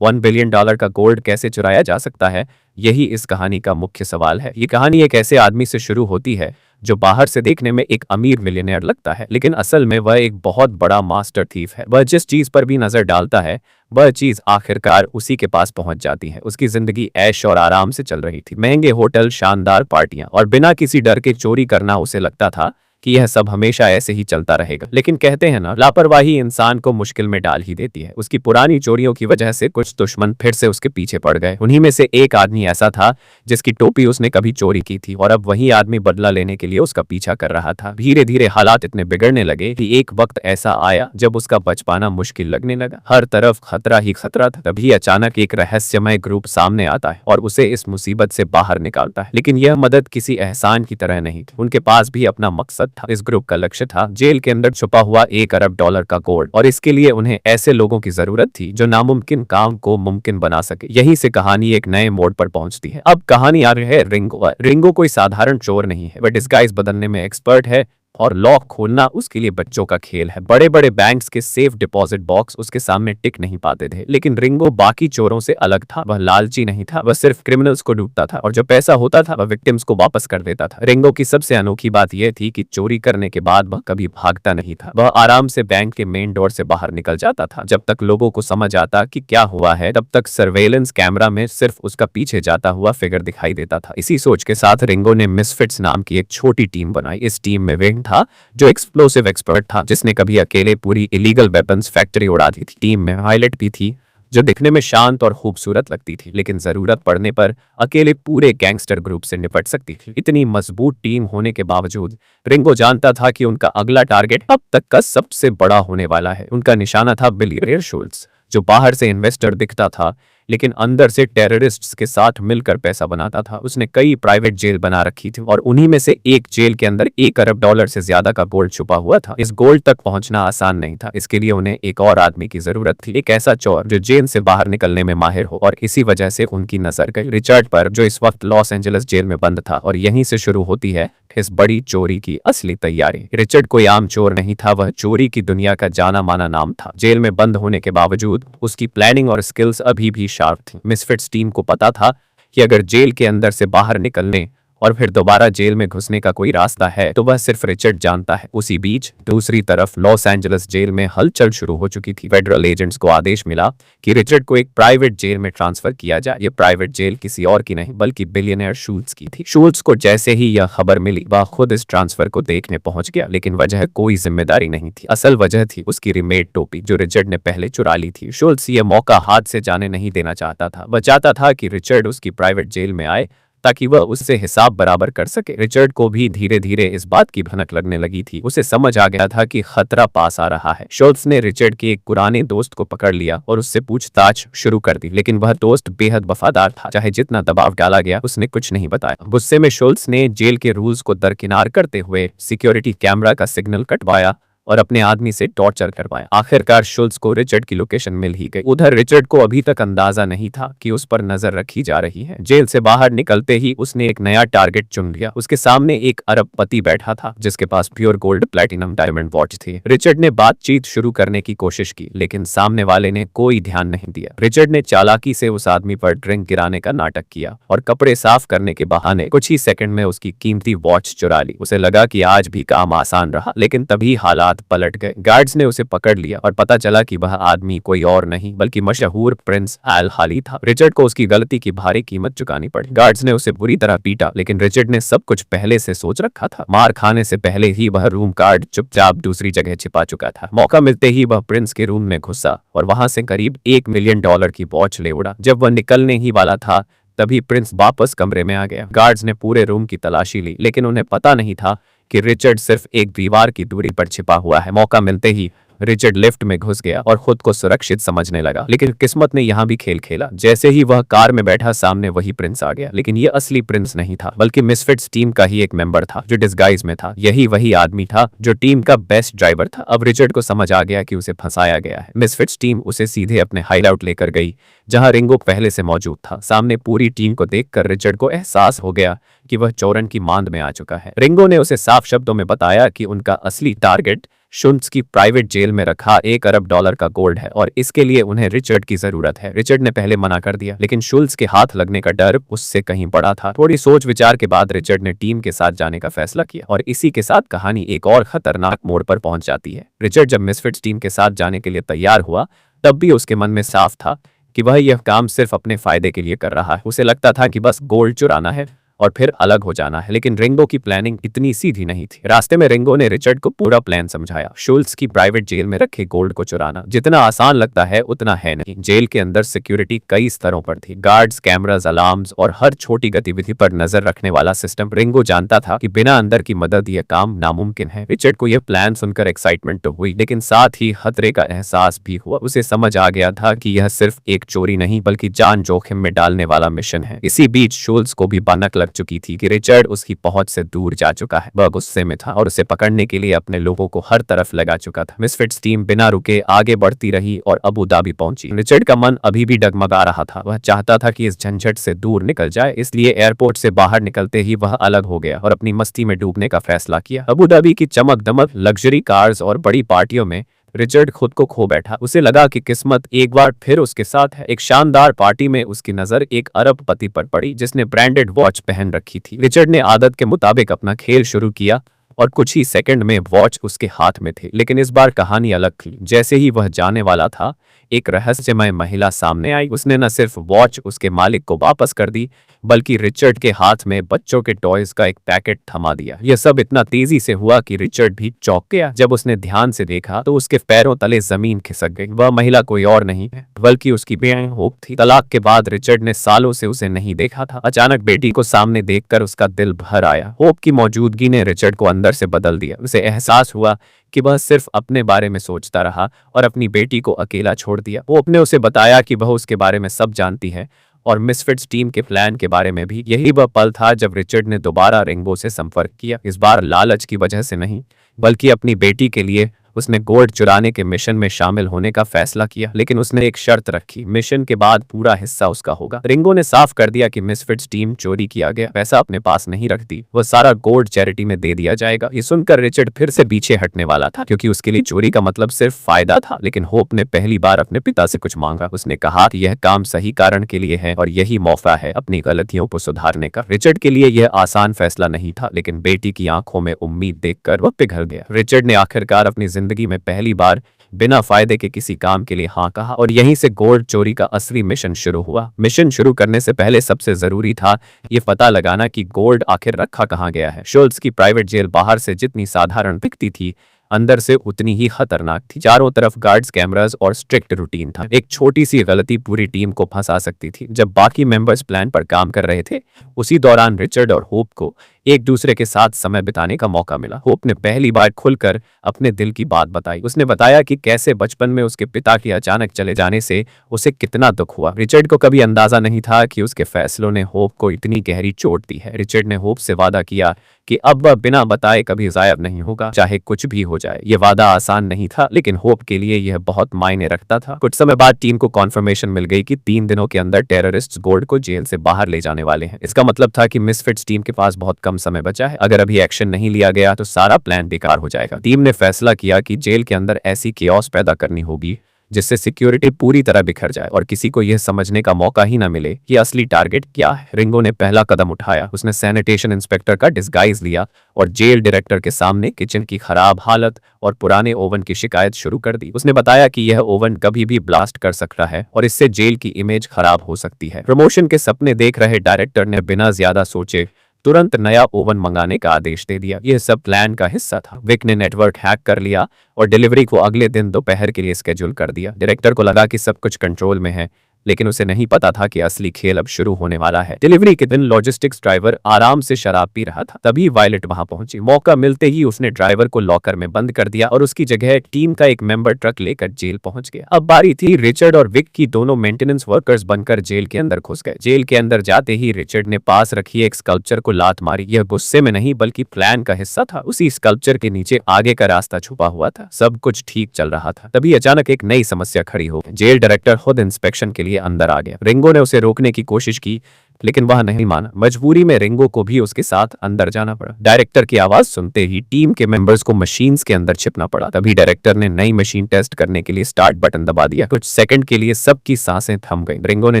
$1 billion का gold कैसे चुराया जा सकता है? यही इस कहानी का मुख्य सवाल है। ये कहानी एक ऐसे आदमी से शुरू होती है जो बाहर से देखने में एक अमीर मिलियनेयर लगता है, लेकिन असल में वह एक बहुत बड़ा मास्टर थीफ है। वह जिस चीज पर भी नजर डालता है वह चीज आखिरकार उसी के पास पहुंच जाती है। उसकी जिंदगी ऐश और आराम से चल रही थी। महंगे होटल, शानदार पार्टियां और बिना किसी डर के चोरी करना। उसे लगता था कि यह सब हमेशा ऐसे ही चलता रहेगा, लेकिन कहते हैं ना, लापरवाही इंसान को मुश्किल में डाल ही देती है। उसकी पुरानी चोरियों की वजह से कुछ दुश्मन फिर से उसके पीछे पड़ गए। उन्हीं में से एक आदमी ऐसा था जिसकी टोपी उसने कभी चोरी की थी और अब वही आदमी बदला लेने के लिए उसका पीछा कर रहा था। धीरे धीरे हालात इतने बिगड़ने लगे कि एक वक्त ऐसा आया जब उसका बच पाना मुश्किल लगने लगा। हर तरफ खतरा ही खतरा था। तभी अचानक एक रहस्यमय ग्रुप सामने आता है और उसे इस मुसीबत से बाहर निकालता है। लेकिन यह मदद किसी एहसान की तरह नहीं थी। उनके पास भी अपना मकसद था। इस ग्रुप का लक्ष्य था जेल के अंदर छुपा हुआ $1 अरब का गोल्ड, और इसके लिए उन्हें ऐसे लोगों की जरूरत थी जो नामुमकिन काम को मुमकिन बना सके। यहीं से कहानी एक नए मोड़ पर पहुंचती है। अब कहानी आ रही है रिंगो। रिंगो कोई साधारण चोर नहीं है। वह डिस्गाइज बदलने में एक्सपर्ट है और लॉक खोलना उसके लिए बच्चों का खेल है। बड़े बड़े बैंक्स के सेफ डिपॉजिट बॉक्स उसके सामने टिक नहीं पाते थे। लेकिन रिंगो बाकी चोरों से अलग था। वह लालची नहीं था, वह सिर्फ क्रिमिनल्स को डूबता था और जो पैसा होता था वह विक्टिम्स को वापस कर देता था। रिंगो की सबसे अनोखी बात यह थी कि चोरी करने के बाद वह कभी भागता नहीं था। वह आराम से बैंक के मेन डोर से बाहर निकल जाता था। जब तक लोगों को समझ आता कि क्या हुआ है, तब तक सर्वेलेंस कैमरा में सिर्फ उसका पीछे जाता हुआ फिगर दिखाई देता था। इसी सोच के साथ रिंगो ने मिसफिट्स नाम की एक छोटी टीम बनाई। इस टीम में विंग था जो एक्सप्लोसिव एक्सपर्ट था, जिसने कभी अकेले पूरी इलीगल वेपन्स फैक्ट्री उड़ा दी थी। टीम में पायलट भी थी जो दिखने में शांत और खूबसूरत लगती थी, लेकिन जरूरत पड़ने पर अकेले पूरे गैंगस्टर ग्रुप से निपट सकती थी। इतनी मजबूत टीम होने के बावजूद रिंगो जानता था कि उनका अगला टारगेट अब तक का सबसे बड़ा होने वाला है। उनका निशाना था बिलियनेयर शुल्ट्ज, जो बाहर से इन्वेस्टर दिखता था लेकिन अंदर से टेररिस्ट्स के साथ मिलकर पैसा बनाता था। उसने कई प्राइवेट जेल बना रखी थी और उन्हीं में से एक जेल के अंदर $1 अरब से ज्यादा का गोल्ड छुपा हुआ था। इस गोल्ड तक पहुंचना आसान नहीं था। इसके लिए उन्हें एक और आदमी की जरूरत थी, एक ऐसा चोर जो जेल से बाहर निकलने में माहिर हो। और इसी वजह से उनकी नजर गई रिचर्ड पर, जो इस वक्त लॉस एंजलिस जेल में बंद था। और यहीं से शुरू होती है इस बड़ी चोरी की असली तैयारी। रिचर्ड कोई आम चोर नहीं था, वह चोरी की दुनिया का जाना माना नाम था। जेल में बंद होने के बावजूद उसकी प्लानिंग और स्किल्स अभी भी शार्प थी। मिसफिट्स टीम को पता था कि अगर जेल के अंदर से बाहर निकलने और फिर दोबारा जेल में घुसने का कोई रास्ता है तो वह सिर्फ रिचर्ड जानता है। उसी बीच दूसरी तरफ लॉस एंजलिस जेल में हलचल शुरू हो चुकी थी। फेडरल एजेंट्स को आदेश मिला कि रिचर्ड को एक प्राइवेट जेल में ट्रांसफर किया जाए। यह प्राइवेट जेल किसी और की नहीं बल्कि बिलियनेयर शुल्ट्ज की थी। शुल्ट्ज को जैसे ही यह खबर मिली वह खुद इस ट्रांसफर को देखने पहुंच गया, लेकिन वजह कोई जिम्मेदारी नहीं थी। असल वजह थी उसकी रिमेड टोपी जो रिचर्ड ने पहले चुरा ली थी। शुल्ट्ज यह मौका हाथ से जाने नहीं देना चाहता था। वह चाहता था कि रिचर्ड उसकी प्राइवेट जेल में आए ताकि वह उससे हिसाब बराबर कर सके। रिचर्ड को भी धीरे धीरे इस बात की भनक लगने लगी थी। उसे समझ आ गया था कि खतरा पास आ रहा है। शुल्ट्ज ने रिचर्ड के एक पुराने दोस्त को पकड़ लिया और उससे पूछताछ शुरू कर दी, लेकिन वह दोस्त बेहद वफादार था। चाहे जितना दबाव डाला गया उसने कुछ नहीं बताया। गुस्से में शुल्ट्ज ने जेल के रूल्स को दरकिनार करते हुए सिक्योरिटी कैमरा का सिग्नल कटवाया और अपने आदमी से टॉर्चर करवाया। आखिरकार शुल्ट्ज को रिचर्ड की लोकेशन मिल ही गई। उधर रिचर्ड को अभी तक अंदाजा नहीं था कि उस पर नजर रखी जा रही है। जेल से बाहर निकलते ही उसने एक नया टारगेट चुन लिया। उसके सामने एक अरबपति बैठा था जिसके पास pure gold platinum diamond watch थी। रिचर्ड ने बातचीत शुरू करने की कोशिश की, लेकिन सामने वाले ने कोई ध्यान नहीं दिया। रिचर्ड ने चालाकी से उस आदमी पर ड्रिंक गिराने का नाटक किया और कपड़े साफ करने के बहाने कुछ ही सेकंड में उसकी कीमती वॉच चुरा ली। उसे लगा कि आज भी काम आसान रहा, लेकिन तभी हालात पलट गए। गार्ड्स ने उसे पकड़ लिया और पता चला कि वह आदमी कोई और नहीं बल्कि मशहूर प्रिंस अल हाली था। रिचर्ड को उसकी गलती की भारी कीमत चुकानी पड़ी। गार्ड्स ने उसे बुरी तरह पीटा, लेकिन रिचर्ड ने सब कुछ पहले से सोच रखा था। मार खाने से पहले ही वह रूम कार्ड चुपचाप दूसरी जगह छिपा चुका था। मौका मिलते ही वह प्रिंस के रूम में घुसा और वहां से करीब $1 मिलियन की वॉच ले उड़ा। जब वह निकलने ही वाला था तभी प्रिंस वापस कमरे में आ गया। गार्ड्स ने पूरे रूम की तलाशी ली, लेकिन उन्हें पता नहीं था कि रिचर्ड सिर्फ एक दीवार की दूरी पर छिपा हुआ है। मौका मिलते ही रिचर्ड लिफ्ट में घुस गया और खुद को सुरक्षित समझने लगा, लेकिन किस्मत ने यहाँ भी खेल खेला। जैसे ही वह कार में बैठा सामने वही प्रिंस आ गया, लेकिन ये असली प्रिंस नहीं था बल्कि मिसफिट्स टीम का ही एक मेंबर था जो डिस्गाइज में था। यही वही आदमी था जो टीम का बेस्ट ड्राइवर था। अब रिचर्ड को समझ आ गया कि उसे फंसाया गया है। मिसफिट्स टीम उसे सीधे अपने हाइडआउट लेकर गई जहां रिंगो पहले से मौजूद था। सामने पूरी टीम को देखकर रिचर्ड को एहसास हो गया कि वह चोरन की मांद में आ चुका है। रिंगो ने उसे साफ शब्दों में बताया कि उनका असली टारगेट शुल्ट्ज की प्राइवेट जेल में रखा $1 अरब का गोल्ड है और इसके लिए उन्हें रिचर्ड की जरूरत है। रिचर्ड ने पहले मना कर दिया, लेकिन शुल्ट्ज के हाथ लगने का डर उससे कहीं बड़ा था। थोड़ी सोच विचार के बाद रिचर्ड ने टीम के साथ जाने का फैसला किया और इसी के साथ कहानी एक और खतरनाक मोड़ पर पहुंच जाती है। रिचर्ड जब मिसफिट्स टीम के साथ जाने के लिए तैयार हुआ, तब भी उसके मन में साफ था कि वह यह काम सिर्फ अपने फायदे के लिए कर रहा है। उसे लगता था कि बस गोल्ड चुराना है और फिर अलग हो जाना है। लेकिन रिंगो की प्लानिंग इतनी सीधी नहीं थी। रास्ते में रिंगो ने रिचर्ड को पूरा प्लान समझाया। शुल्ट्ज की प्राइवेट जेल में रखे गोल्ड को चुराना जितना आसान लगता है उतना है नहीं। जेल के अंदर सिक्योरिटी कई स्तरों पर थी, गार्ड्स, कैमरास, अलार्म्स और हर छोटी गतिविधि पर नजर रखने वाला सिस्टम। रिंगो जानता था कि बिना अंदर की मदद यह काम नामुमकिन है। रिचर्ड को यह प्लान सुनकर एक्साइटमेंट तो हुई, लेकिन साथ ही खतरे का एहसास भी हुआ। उसे समझ आ गया था कि यह सिर्फ एक चोरी नहीं बल्कि जान जोखिम में डालने वाला मिशन है। इसी बीच शुल्ट्ज को भी भनक लग चुकी थी कि रिचर्ड उसकी पहुंच से दूर जा चुका है। वह गुस्से में था और उसे पकड़ने के लिए अपने लोगों को हर तरफ लगा चुका था। मिसफिट्स टीम बिना रुके आगे बढ़ती रही और अबू धाबी पहुंची। रिचर्ड का मन अभी भी डगमगा रहा था। वह चाहता था कि इस झंझट से दूर निकल जाए, इसलिए एयरपोर्ट से बाहर निकलते ही वह अलग हो गया और अपनी मस्ती में डूबने का फैसला किया। अबू धाबी की चमक दमक, लग्जरी कार्स और बड़ी पार्टियों में रिचर्ड खुद को खो बैठा। उसे लगा कि किस्मत एक बार फिर उसके साथ है। एक शानदार पार्टी में उसकी नजर एक अरबपति पर पड़ी जिसने ब्रांडेड वॉच पहन रखी थी। रिचर्ड ने आदत के मुताबिक अपना खेल शुरू किया और कुछ ही सेकंड में वॉच उसके हाथ में थे। लेकिन इस बार कहानी अलग थी। जैसे ही वह जाने वाला था, एक रहस्यमय महिला सामने आई। उसने न सिर्फ वॉच उसके मालिक को वापस कर दी, बल्कि रिचर्ड के हाथ में बच्चों के टॉयज का एक पैकेट थमा दिया। यह सब इतना तेजी से हुआ कि रिचर्ड भी चौंक गया। जब उसने ध्यान से देखा तो उसके पैरों तले जमीन खिसक गई। वह महिला कोई और नहीं है बल्कि उसकी बेटी होप थी। तलाक के बाद रिचर्ड ने सालों से उसे नहीं देखा था। अचानक बेटी को सामने देखकर उसका दिल भर आया। होप की मौजूदगी ने रिचर्ड को अंदर से बदल दिया। उसे एहसास हुआ कि वह सिर्फ अपने बारे में सोचता रहा और अपनी बेटी को अकेला छोड़ दिया। होप ने उसे बताया कि वह उसके बारे में सब जानती है और मिसफिट्स टीम के प्लान के बारे में भी। यही वह पल था जब रिचर्ड ने दोबारा रिंगो से संपर्क किया। इस बार लालच की वजह से नहीं, बल्कि अपनी बेटी के लिए। उसने गोल्ड चुराने के मिशन में शामिल होने का फैसला किया, लेकिन उसने एक शर्त रखी, मिशन के बाद पूरा हिस्सा उसका होगा। रिंगो ने साफ कर दिया कि मिसफिट्स टीम चोरी किया गया पैसा अपने पास नहीं रखती, वह सारा गोल्ड चैरिटी में दे दिया जाएगा। ये सुनकर रिचर्ड फिर से पीछे हटने वाला था, क्योंकि उसके लिए चोरी का मतलब सिर्फ फायदा था। लेकिन होप ने पहली बार अपने पिता से कुछ मांगा। उसने कहा कि यह काम सही कारण के लिए है और यही मौका है अपनी गलतियों को सुधारने का। रिचर्ड के लिए यह आसान फैसला नहीं था, लेकिन बेटी की आंखों में उम्मीद देखकर वह पिघल गया। रिचर्ड ने आखिरकार अपनी जिंदगी में पहली बार बिना फायदे के किसी काम के लिए हाँ कहा और यहीं से गोल्ड चोरी का असली मिशन शुरू हुआ। मिशन शुरू करने से पहले सबसे जरूरी था यह पता लगाना कि गोल्ड आखिर रखा कहाँ गया है। शुल्ट्ज की प्राइवेट जेल बाहर से जितनी साधारण दिखती थी, अंदर से उतनी ही खतरनाक थी। चारों तरफ गार्ड्स, कैमरास और स्ट्रिक्ट रूटीन था। एक छोटी सी गलती पूरी टीम को फंसा सकती थी। जब बाकी मेंबर्स प्लान पर काम कर रहे थे, उसी दौरान रिचर्ड और होप को एक दूसरे के साथ समय बिताने का मौका मिला। होप ने पहली बार खुलकर अपने दिल की बात बताई। उसने बताया कि कैसे बचपन में उसके पिता के अचानक चले जाने से उसे कितना दुख हुआ। रिचर्ड को कभी अंदाजा नहीं था कि उसके फैसलों ने होप को इतनी गहरी चोट दी है। रिचर्ड ने होप से वादा किया कि अब वह बिना बताए कभी गायब नहीं होगा, चाहे कुछ भी हो जाए। यह वादा आसान नहीं था, लेकिन होप के लिए यह बहुत मायने रखता था। कुछ समय बाद टीम को कॉन्फर्मेशन मिल गई कि 3 दिनों के अंदर टेररिस्ट्स गोल्ड को जेल से बाहर ले जाने वाले हैं। इसका मतलब था कि मिसफिट्स टीम के पास बहुत कम समय बचा है। अगर अभी एक्शन नहीं लिया गया तो सारा प्लान बेकार हो जाएगा। टीम ने फैसला किया कि जेल के अंदर ऐसी केओस पैदा करनी होगी जिससे सिक्योरिटी पूरी तरह बिखर जाए और किसी को यह समझने का मौका ही ना मिले कि असली टारगेट क्या है। रिंगो ने पहला कदम उठाया। उसने सैनिटेशन इंस्पेक्टर का डिस्गाइज लिया और जेल डायरेक्टर के सामने किचन की खराब हालत और पुराने ओवन की शिकायत शुरू कर दी। उसने बताया कि यह ओवन कभी भी ब्लास्ट कर सकता है और इससे जेल की इमेज खराब हो सकती है। प्रमोशन के सपने देख रहे डायरेक्टर ने बिना ज्यादा सोचे तुरंत नया ओवन मंगाने का आदेश दे दिया। यह सब प्लान का हिस्सा था। विक ने नेटवर्क हैक कर लिया और डिलीवरी को अगले दिन दोपहर के लिए स्केड्यूल कर दिया। डायरेक्टर को लगा कि सब कुछ कंट्रोल में है, लेकिन उसे नहीं पता था कि असली खेल अब शुरू होने वाला है। डिलीवरी के दिन लॉजिस्टिक्स ड्राइवर आराम से शराब पी रहा था, तभी वायलेट वहां पहुंची। मौका मिलते ही उसने ड्राइवर को लॉकर में बंद कर दिया और उसकी जगह टीम का एक मेंबर ट्रक लेकर जेल पहुंच गया। अब बारी थी रिचर्ड और विक की। दोनों मेंटेनेंस वर्कर्स बनकर जेल के अंदर घुस गए। जेल के अंदर जाते ही रिचर्ड ने पास रखी एक स्कल्पचर को लात मारी। यह गुस्से में नहीं बल्कि प्लान का हिस्सा था। उसी स्कल्पचर के नीचे आगे का रास्ता छुपा हुआ था। सब कुछ ठीक चल रहा था, तभी अचानक एक नई समस्या खड़ी हो गई। जेल डायरेक्टर खुद इंस्पेक्शन के लिए अंदर आ गया। रिंगो ने उसे रोकने की कोशिश की, लेकिन वह नहीं माना। मजबूरी में रिंगो को भी उसके साथ अंदर जाना पड़ा। डायरेक्टर की आवाज सुनते ही टीम के मेंबर्स को मशीन्स के अंदर छिपना पड़ा। तभी डायरेक्टर ने नई मशीन टेस्ट करने के लिए स्टार्ट बटन दबा दिया। कुछ सेकंड के लिए सबकी सांसें थम गईं। रिंगो ने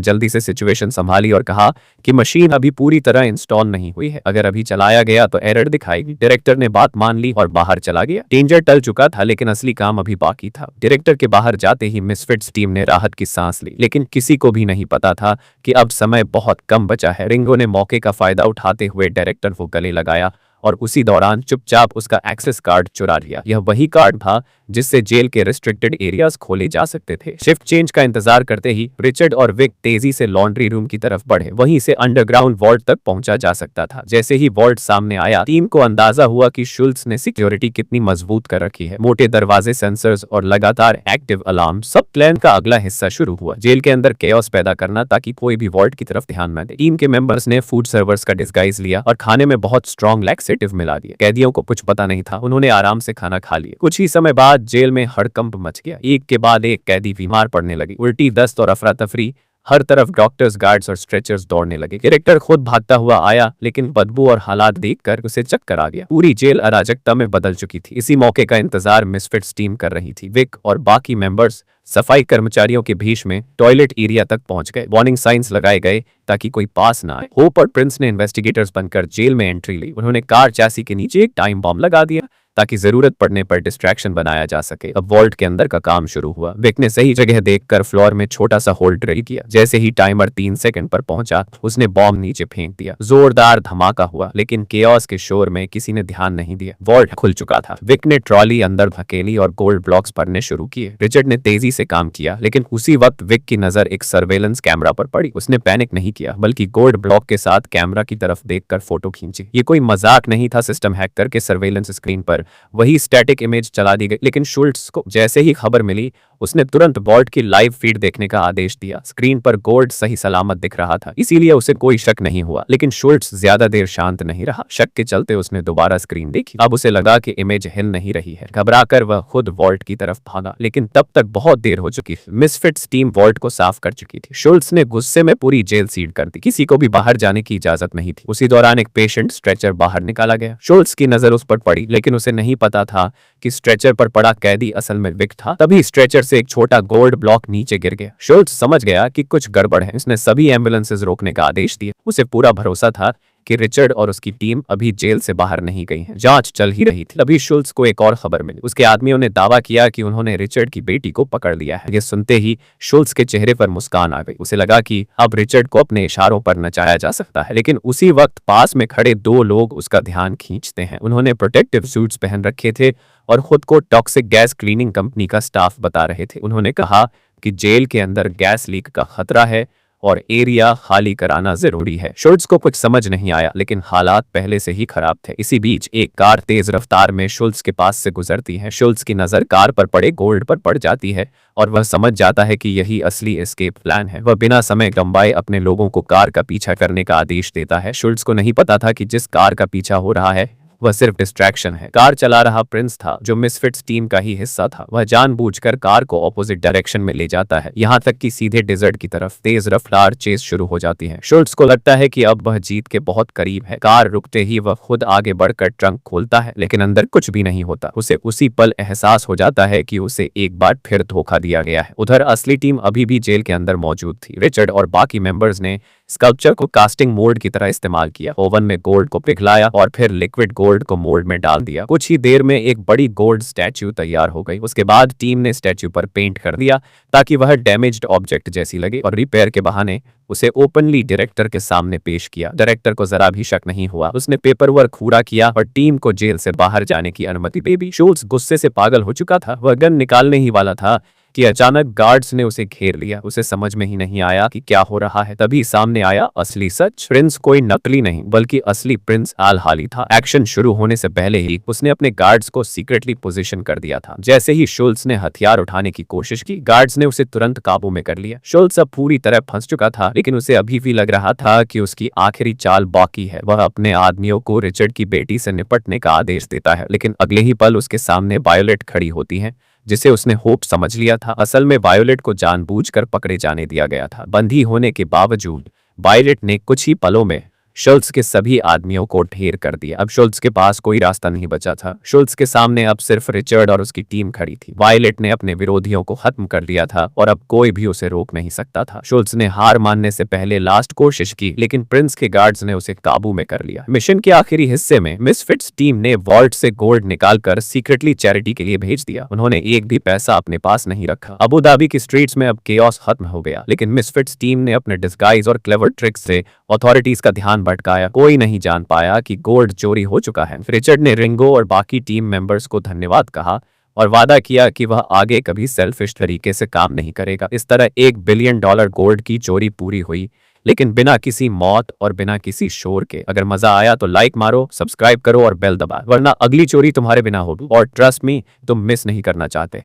जल्दी से सिचुएशन संभाली और कहा कि मशीन अभी पूरी तरह इंस्टॉल नहीं हुई है, अगर अभी चलाया गया तो एरर दिखाएगी। डायरेक्टर ने बात मान ली और बाहर चला गया। डेंजर टल चुका था लेकिन असली काम अभी बाकी था। डायरेक्टर के बाहर जाते ही मिसफिट्स टीम ने राहत की सांस ली, लेकिन किसी को भी नहीं पता था कि अब समय बहुत कम बचा है। रिंगो ने मौके का फायदा उठाते हुए डायरेक्टर को गले लगाया और उसी दौरान चुपचाप उसका एक्सेस कार्ड चुरा लिया। यह वही कार्ड था जिससे जेल के रिस्ट्रिक्टेड एरियाज खोले जा सकते थे। शिफ्ट चेंज का इंतजार करते ही रिचर्ड और विक तेजी से लॉन्ड्री रूम की तरफ बढ़े। वहीं से अंडरग्राउंड वॉल्ट तक पहुंचा जा सकता था। जैसे ही वॉल्ट सामने आया, टीम को अंदाजा हुआ कि शुल्ट्ज ने सिक्योरिटी कितनी मजबूत कर रखी है। मोटे दरवाजे, सेंसर्स और लगातार एक्टिव अलार्म, सब प्लान का अगला हिस्सा शुरू हुआ। जेल के अंदर केओस पैदा करना ताकि कोई भी वॉल्ट की तरफ ध्यान न दे। टीम के मेंबर्स ने फूड सर्वर्स का डिस्गाइज लिया और खाने में बहुत स्ट्रॉन्ग लैक्सेटिव मिला दिया। कैदियों को कुछ पता नहीं था, उन्होंने आराम से खाना खा लिया। कुछ ही समय बाद जेल में हड़कंप मच गया। एक के बाद एक कैदी बीमार पड़ने लगी। उल्टी, दस्त और अफरा तफरी। हर तरफ डॉक्टर्स, गार्ड्स और स्ट्रेचर्स दौड़ने लगे। डायरेक्टर खुद भागता हुआ आया, लेकिन बदबू और हालात देखकर उसे चक्कर आ गया। पूरी जेल अराजकता में बदल चुकी थी। इसी मौके का इंतजार मिसफिट्स टीम कर रही थी। विक और बाकी मेंबर्स सफाई कर्मचारियों के भीष में टॉयलेट एरिया तक पहुंच गए। वार्निंग साइंस लगाए गए ताकि कोई पास ना आए। होप और प्रिंस ने इन्वेस्टिगेटर्स बनकर जेल में एंट्री ली। उन्होंने कार चैसी के नीचे एक टाइम बॉम्ब लगा दिया ताकि जरूरत पड़ने पर डिस्ट्रैक्शन बनाया जा सके। अब वॉल्ट के अंदर का काम शुरू हुआ। विक ने सही जगह देखकर फ्लोर में छोटा सा होल ड्रिल किया। जैसे ही टाइमर 3 सेकंड पर पहुंचा, उसने बॉम्ब नीचे फेंक दिया। जोरदार धमाका हुआ, लेकिन केओस के शोर में किसी ने ध्यान नहीं दिया। वॉल्ट खुल चुका था। विक ने ट्रॉली अंदर धकेली और गोल्ड ब्लॉक्स भरने शुरू किए। रिचर्ड ने तेजी से काम किया, लेकिन उसी वक्त विक की नजर एक सर्वेलेंस कैमरा पर पड़ी। उसने पैनिक नहीं किया, बल्कि गोल्ड ब्लॉक के साथ कैमरा की तरफ देखकर फोटो खींची। ये कोई मजाक नहीं था। सिस्टम हैक करके सर्वेलेंस स्क्रीन पर वही स्टैटिक इमेज चला दी गई। लेकिन शुल्ट्ज को जैसे ही खबर मिली, उसने तुरंत वॉल्ट की लाइव फीड देखने का आदेश दिया। स्क्रीन पर गोल्ड सही सलामत दिख रहा था, इसीलिए उसे कोई शक नहीं हुआ। लेकिन शुल्ट्ज ज्यादा देर शांत नहीं रहा। शक के चलते उसने दोबारा स्क्रीन देखी। अब उसे लगा कि इमेज हिल नहीं रही है। घबराकर वह खुद वॉल्ट की तरफ भागा, लेकिन तब तक बहुत देर हो चुकी थी। मिसफिट्स टीम वॉल्ट को साफ कर चुकी थी। शुल्ट्ज ने गुस्से में पूरी जेल सील कर दी। किसी को भी बाहर जाने की इजाजत नहीं थी। उसी दौरान एक पेशेंट स्ट्रेचर बाहर निकाला गया। शुल्ट्ज की नजर उस पर पड़ी, लेकिन उसे नहीं पता था कि स्ट्रेचर पर पड़ा कैदी असल में विक था। तभी स्ट्रेचर से एक छोटा गोल्ड ब्लॉक नीचे गिर गया। शुल्ट्ज समझ गया कि कुछ गड़बड़ है। उसने सभी एम्बुलेंसेज रोकने का आदेश दिया। उसे पूरा भरोसा था कि रिचर्ड और उसकी टीम अभी जेल से बाहर नहीं गई है। जांच चल ही रही थी। तभी शुल्ट्ज को एक और खबर मिली। उसके आदमियों ने दावा किया कि उन्होंने रिचर्ड की बेटी को पकड़ लिया है। यह सुनते ही शुल्ट्ज के चेहरे पर मुस्कान आ गई। उसे लगा कि अब रिचर्ड को अपने इशारों पर नचाया जा सकता है। लेकिन उसी वक्त पास में खड़े 2 लोग उसका ध्यान खींचते हैं। उन्होंने प्रोटेक्टिव सूट्स पहन रखे थे और खुद को टॉक्सिक गैस क्लीनिंग कंपनी का स्टाफ बता रहे थे। उन्होंने कहा कि जेल के अंदर गैस लीक का खतरा है और एरिया खाली कराना जरूरी है। शुल्ट्ज को कुछ समझ नहीं आया, लेकिन हालात पहले से ही खराब थे। इसी बीच एक कार तेज रफ्तार में शुल्ट्ज के पास से गुजरती है। शुल्ट्ज की नजर कार पर पड़े गोल्ड पर पड़ जाती है और वह समझ जाता है कि यही असली एस्केप प्लान है। वह बिना समय गंवाए अपने लोगों को कार का पीछा करने का आदेश देता है। शुल्ट्ज को नहीं पता था कि जिस कार का पीछा हो रहा है वह सिर्फ डिस्ट्रैक्शन है। कार चला रहा प्रिंस था, जो मिसफिट्स टीम का ही हिस्सा था। वह जानबूझकर कार को ऑपोजिट डायरेक्शन में ले जाता है, यहाँ तक कि सीधे डेजर्ट की तरफ तेज रफ्तार चेस शुरू हो जाती है। शुल्ट्ज को लगता है कि अब वह जीत के बहुत करीब है। कार रुकते ही वह खुद आगे बढ़कर ट्रंक खोलता है, लेकिन अंदर कुछ भी नहीं होता। उसे उसी पल एहसास हो जाता है कि उसे एक बार फिर धोखा दिया गया है। उधर असली टीम अभी भी जेल के अंदर मौजूद थी। रिचर्ड और बाकी मेंबर्स ने स्कल्पचर को कास्टिंग मोल्ड की तरह इस्तेमाल किया। ओवन में गोल्ड को पिघलाया और फिर लिक्विड गोल्ड को मोल्ड में डाल दिया। कुछ ही देर में एक बड़ी गोल्ड स्टैच्यू तैयार हो गई। उसके बाद टीम ने स्टैच्यू पर पेंट कर दिया ताकि वह डैमेज्ड ऑब्जेक्ट जैसी लगे और रिपेयर के बहाने उसे ओपनली डायरेक्टर के सामने पेश किया। डायरेक्टर को जरा भी शक नहीं हुआ। उसने पेपर वर्क पूरा किया और टीम को जेल से बाहर जाने की अनुमति दे दी। शुल्ट्ज गुस्से से पागल हो चुका था। वह गन निकालने ही वाला था कि अचानक गार्ड्स ने उसे घेर लिया। उसे समझ में ही नहीं आया कि क्या हो रहा है। तभी सामने आया असली सच। प्रिंस कोई नकली नहीं बल्कि असली प्रिंस आल हाली था। एक्शन शुरू होने से पहले ही उसने अपने गार्ड्स को सीक्रेटली पोजीशन कर दिया था। जैसे ही शुल्ट्ज ने हथियार उठाने की कोशिश की, गार्ड्स ने उसे तुरंत काबू में कर लिया। शुल्ट्ज अब पूरी तरह फंस चुका था, लेकिन उसे अभी भी लग रहा था कि उसकी आखिरी चाल बाकी है। वह अपने आदमियों को रिचर्ड की बेटी से निपटने का आदेश देता है, लेकिन अगले ही पल उसके सामने वायोलेट खड़ी होती है, जिसे उसने होप समझ लिया था। असल में वायोलेट को जानबूझकर पकड़े जाने दिया गया था। बंदी होने के बावजूद वायलेट ने कुछ ही पलों में शुल्ट्ज के सभी आदमियों को ढेर कर दिया। अब शुल्ट्ज के पास कोई रास्ता नहीं बचा था। शुल्ट्ज के सामने अब सिर्फ रिचर्ड और उसकी टीम खड़ी थी। वायलेट ने अपने विरोधियों को खत्म कर दिया था और अब कोई भी उसे रोक नहीं सकता था। शुल्ट्ज ने हार मानने से पहले लास्ट कोशिश की, लेकिन प्रिंस के गार्ड्स ने उसे काबू में कर लिया। मिशन के आखिरी हिस्से में मिसफिट्स टीम ने वॉल्ट से गोल्ड निकालकर सीक्रेटली चैरिटी के लिए भेज दिया। उन्होंने एक भी पैसा अपने पास नहीं रखा। अबू धाबी की स्ट्रीट्स में अब केओस खत्म हो गया, लेकिन मिसफिट्स टीम ने अपने डिस्गाइज और क्लेवर ट्रिक्स से अथॉरिटीज का ध्यान भटकाया। कोई नहीं जान पाया कि गोल्ड चोरी हो चुका है। रिचर्ड ने रिंगो और बाकी टीम मेंबर्स को धन्यवाद कहा और वादा किया कि वह आगे कभी सेल्फिश तरीके से काम नहीं करेगा। इस तरह $1 बिलियन गोल्ड की चोरी पूरी हुई, लेकिन बिना किसी मौत और बिना किसी शोर के। अगर मजा आया तो लाइक मारो, सब्सक्राइब करो और बेल दबाओ, वरना अगली चोरी तुम्हारे बिना होगी। और ट्रस्ट मी, तुम मिस नहीं करना चाहते।